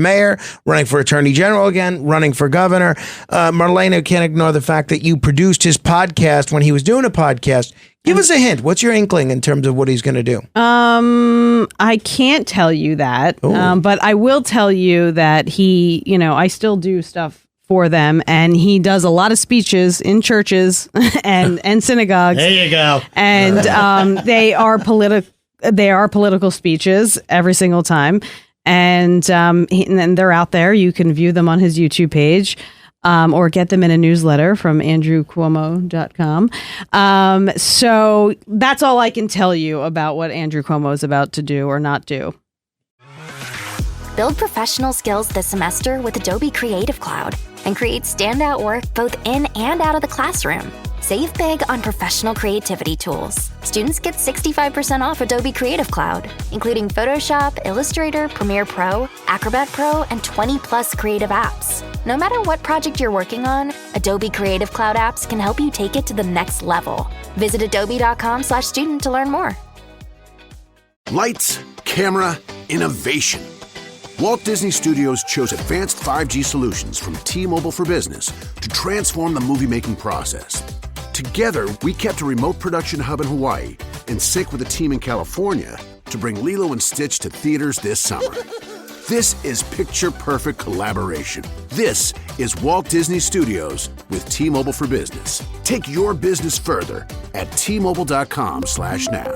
attorney general again, running for governor. Marlaina can't ignore the fact that you produced his podcast when he was doing a podcast. Give us a hint. What's your inkling in terms of what he's going to do? I can't tell you that, but I will tell you that he, you know, I still do stuff for them, and he does a lot of speeches in churches and synagogues. There you go. And they are political speeches every single time, and then they're out there. You can view them on his YouTube page. Or get them in a newsletter from andrewcuomo.com. So that's all I can tell you about what Andrew Cuomo is about to do or not do. Build professional skills this semester with Adobe Creative Cloud and create standout work both in and out of the classroom. Save big on professional creativity tools. Students get 65% off Adobe Creative Cloud, including Photoshop, Illustrator, Premiere Pro, Acrobat Pro, and 20 plus creative apps. No matter what project you're working on, Adobe Creative Cloud apps can help you take it to the next level. Visit adobe.com/student to learn more. Lights, camera, innovation. Walt Disney Studios chose advanced 5G solutions from T-Mobile for Business to transform the movie-making process. Together, we kept a remote production hub in Hawaii in sync with a team in California to bring Lilo and Stitch to theaters this summer. This is picture-perfect collaboration. This is Walt Disney Studios with T-Mobile for Business. Take your business further at T-Mobile.com/now.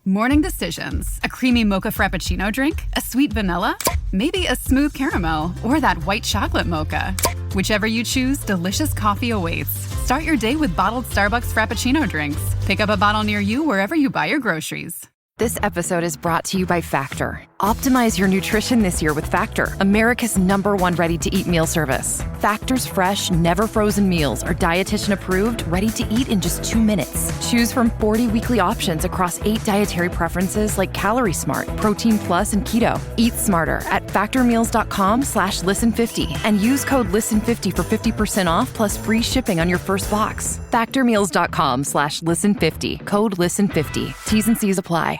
Morning decisions. A creamy mocha frappuccino drink? A sweet vanilla? Maybe a smooth caramel? Or that white chocolate mocha? Whichever you choose, delicious coffee awaits. Start your day with bottled Starbucks Frappuccino drinks. Pick up a bottle near you wherever you buy your groceries. This episode is brought to you by Factor. Optimize your nutrition this year with Factor, America's #1 ready-to-eat meal service. Factor's fresh, never frozen meals are dietitian approved, ready to eat in just 2 minutes. Choose from 40 weekly options across 8 dietary preferences like Calorie Smart, Protein Plus, and Keto. Eat smarter at factormeals.com/listen50 and use code listen50 for 50% off plus free shipping on your first box. Factormeals.com/listen50, code listen50. T's and C's apply.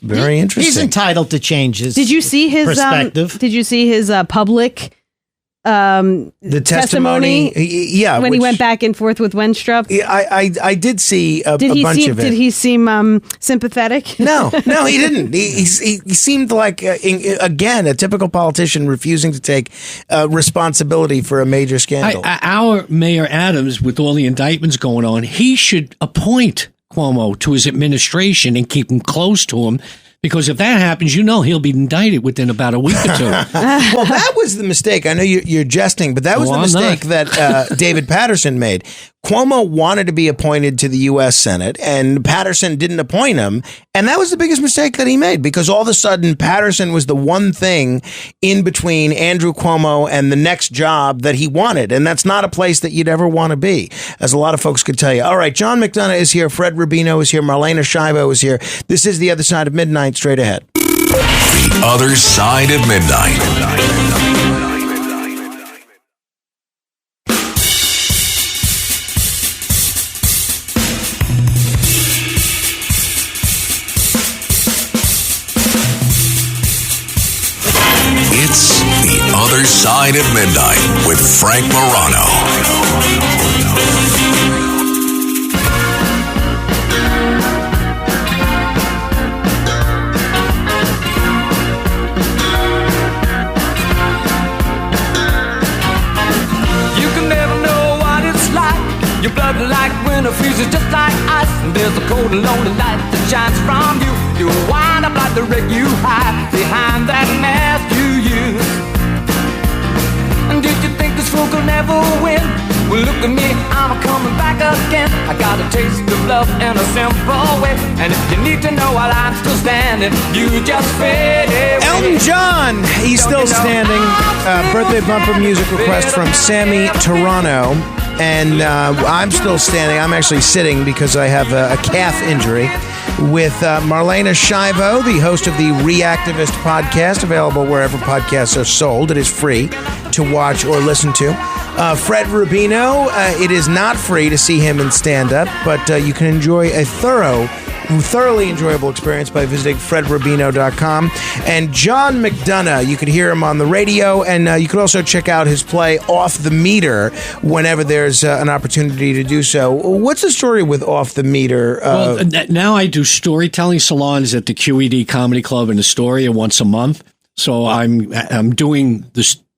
Very interesting. He's entitled to change his Did you see his perspective. Did you see his public the testimony? Yeah, when he went back and forth with Wenstrup. Yeah, I did see a bunch of it. Did he seem sympathetic? No, he didn't. He seemed like again a typical politician refusing to take responsibility for a major scandal. Our Mayor Adams, with all the indictments going on, he should appoint Cuomo to his administration and keep him close to him, because if that happens, he'll be indicted within about a week or two. Well, that was the mistake. I know you're jesting, but that was the mistake that David Patterson made. Cuomo wanted to be appointed to the U.S. Senate, and Patterson didn't appoint him. And that was the biggest mistake that he made, because all of a sudden, Patterson was the one thing in between Andrew Cuomo and the next job that he wanted. And that's not a place that you'd ever want to be, as a lot of folks could tell you. All right, John McDonagh is here. Fred Rubino is here. Marlaina Schiavo is here. This is The Other Side of Midnight. Straight ahead. The Other Side of Midnight. It's The Other Side of Midnight with Frank Morano. Your blood like winter freezes just like ice, and there's a cold and lonely light that shines from you. You wind up like the wreck you hide behind that mask you use. And did you think this fool could never win? Well, look at me, I'm coming back again. I got a taste of love in a simple way, and if you need to know while I'm still standing, you just fade away. Elton John, he's still standing. Birthday bumper music request from Sammy Toronto. And I'm still standing. I'm actually sitting because I have a calf injury with Marlaina Schiavo, the host of the Reactivist podcast, available wherever podcasts are sold. It is free to watch or listen to. Fred Rubino, it is not free to see him in stand-up, but you can enjoy a thoroughly enjoyable experience by visiting fredrubino.com. And John McDonagh, you could hear him on the radio, and you could also check out his play Off the Meter whenever there's an opportunity to do so. What's the story with Off the Meter? Well, now I do storytelling salons at the QED Comedy Club in Astoria once a month. So I'm doing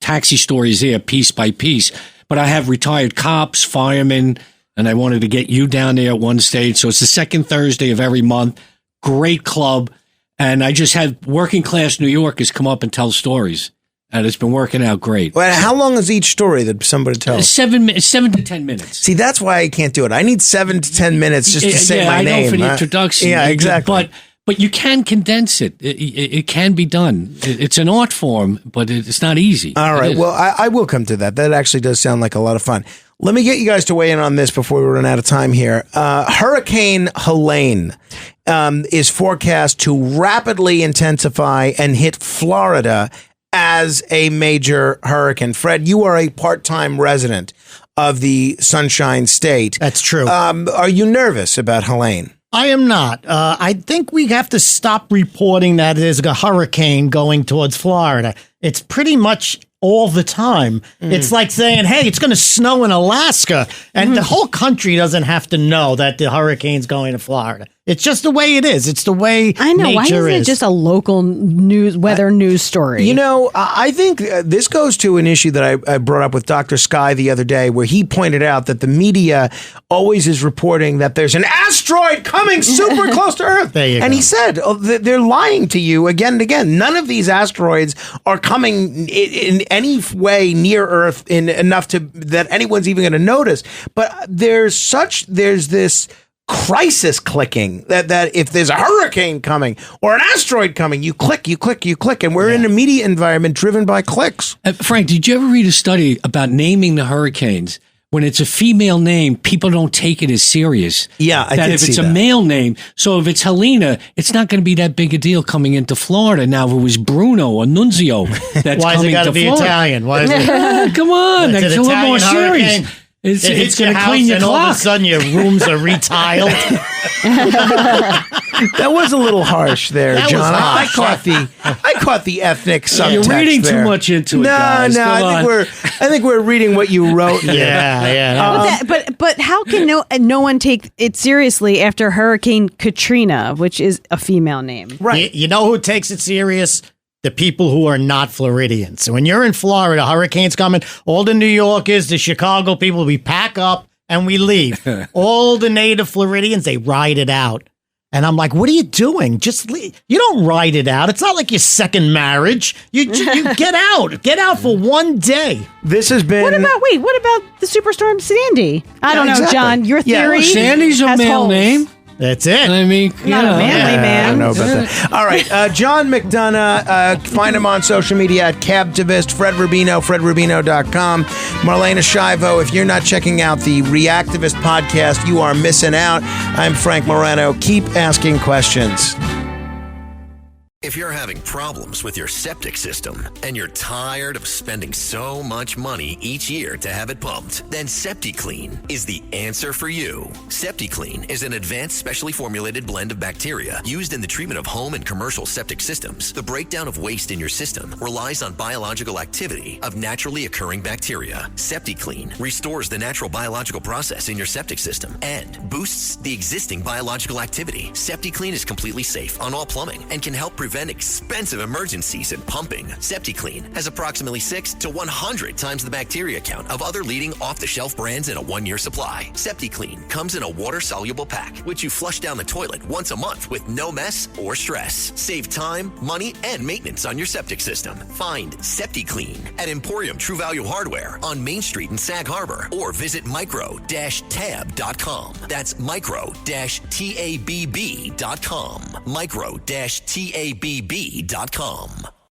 taxi stories there piece by piece. But I have retired cops, firemen, and I wanted to get you down there at one stage. So it's the second Thursday of every month. Great club. And I just had working class New Yorkers come up and tell stories. And it's been working out great. Well, how long is each story that somebody tells? 7 to 10 minutes. See, that's why I can't do it. I need 7 to 10 minutes just to say my name. I know for the introduction. Yeah, exactly. But you can condense it. It can be done. It's an art form, but it's not easy. All right. Well, I will come to that. That actually does sound like a lot of fun. Let me get you guys to weigh in on this before we run out of time here. Hurricane Helene is forecast to rapidly intensify and hit Florida as a major hurricane. Fred, you are a part-time resident of the Sunshine State. That's true. Are you nervous about Helene? I am not. I think we have to stop reporting that there's a hurricane going towards Florida. It's pretty much all the time. It's like saying, hey, it's going to snow in Alaska. And the whole country doesn't have to know that the hurricane's going to Florida. It's just the way it is. It's the way I know. Why nature isn't it just a local weather news story? You know, I think this goes to an issue that I brought up with Dr. Sky the other day, where he pointed out that the media always is reporting that there's an asteroid coming super close to Earth. There you and go. he said, they're lying to you again and again. None of these asteroids are coming in any way near Earth enough that anyone's even going to notice. But there's this crisis clicking that if there's a hurricane coming or an asteroid coming, you click, and we're in a media environment driven by clicks. Frank, did you ever read a study about naming the hurricanes? When it's a female name, people don't take it as serious. Yeah, I did if see it's that. a male name, so if it's Helena, it's not going to be that big a deal coming into Florida. Now, if it was Bruno or Nunzio that's Why has coming it got to to be Florida. Italian? Why is it? Come on, It's that's an a little more Italian serious. hurricane. It's It hits going your to house clean your and all of a clock. sudden your rooms are retiled. That was a little harsh there, That was John. I harsh. caught the ethnic subtext. You're reading there. too much into it, No, guys. no, Come on. I think we're reading what you wrote. Yeah. But how can no one take it seriously after Hurricane Katrina, which is a female name? Right. You know who takes it serious? The people who are not Floridians. So when you're in Florida, hurricane's coming, all the New Yorkers, the Chicago people, we pack up and we leave. All the native Floridians, they ride it out. And I'm like, what are you doing? Just leave. You don't ride it out. It's not like your second marriage. You get out. Get out for one day. This has been... What about the superstorm Sandy? I don't know, exactly. John. Your theory. Sandy's a has male holes. name. That's it. I mean, Not a manly man. I don't know about that. All right, John McDonagh, find him on social media at Cabtivist, Fred Rubino, fredrubino.com. Marlaina Schiavo, if you're not checking out the Reactivist podcast, you are missing out. I'm Frank Morano. Keep asking questions. If you're having problems with your septic system and you're tired of spending so much money each year to have it pumped, then SeptiClean is the answer for you. SeptiClean is an advanced specially formulated blend of bacteria used in the treatment of home and commercial septic systems. The breakdown of waste in your system relies on biological activity of naturally occurring bacteria. SeptiClean restores the natural biological process in your septic system and boosts the existing biological activity. SeptiClean is completely safe on all plumbing and can help prevent expensive emergencies in pumping. SeptiClean has approximately 6 to 100 times the bacteria count of other leading off-the-shelf brands in a 1-year supply. SeptiClean comes in a water-soluble pack, which you flush down the toilet once a month with no mess or stress. Save time, money, and maintenance on your septic system. Find SeptiClean at Emporium True Value Hardware on Main Street in Sag Harbor or visit micro-tab.com. That's micro-tabb.com. Micro-tabb.com.